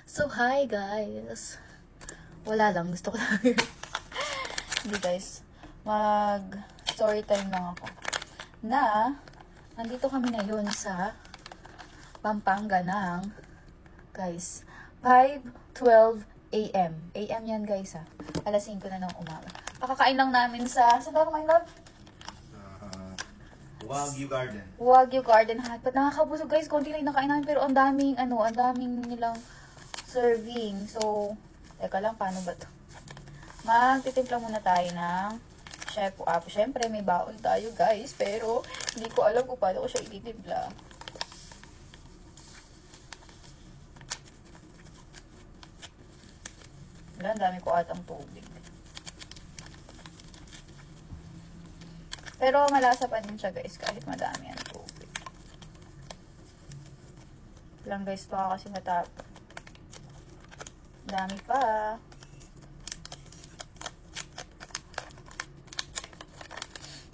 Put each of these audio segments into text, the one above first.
So, hi guys. Wala lang, gusto ko lang. Hindi guys, mag-story time lang ako. Na, nandito kami ngayon sa Pampanga ng, guys, 5:12 AM. AM yan guys ha. Alas 5 na ng umaga. Kakakain lang namin sa, saan ba my love? Wagyu Garden. Wagyu Garden Hotpot. Nakakabusog guys, konti lang nakain namin pero ang daming nilang serving. So, teka lang, paano ba to? Magtitimpla muna tayo ng chef apo. Syempre, may baon tayo guys, pero hindi ko alam kung paano ko siya ititimpla. Wala, ang dami ko atang tubig. Pero malasa pa din siya guys, kahit madami ang tubig. Lang guys, baka kasi matapos. Dami pa.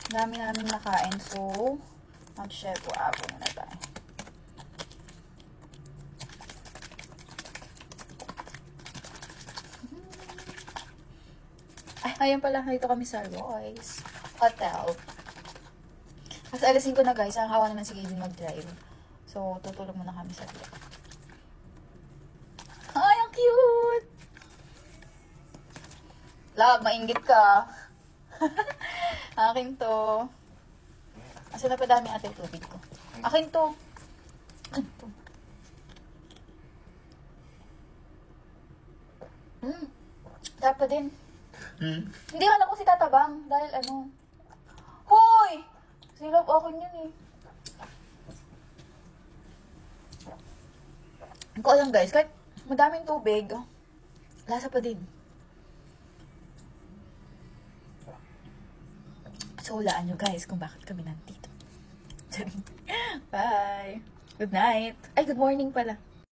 Dami namin nakain. So, mag-chef apo muna tayo. Ay, ayun pala. Dito kami sa Royce Hotel. Kasi alas 5 na guys. Ang hawa naman si Gaby mag-drive. So, tutulog muna kami sa vlog. Ay, ang cute! Love, mainggit ka. Akin to. Kasi napadami ate yung tubig ko. Akin to. Akin to. Dapat din. Hindi alam ko si tatabang. Dahil ano. Hoy! Si love akin yun eh. Hindi ko alam guys. Kahit madaming tubig, lasa pa din. So, hulaan nyo guys kung bakit kami nandito. Bye! Good night! Ay, good morning pala.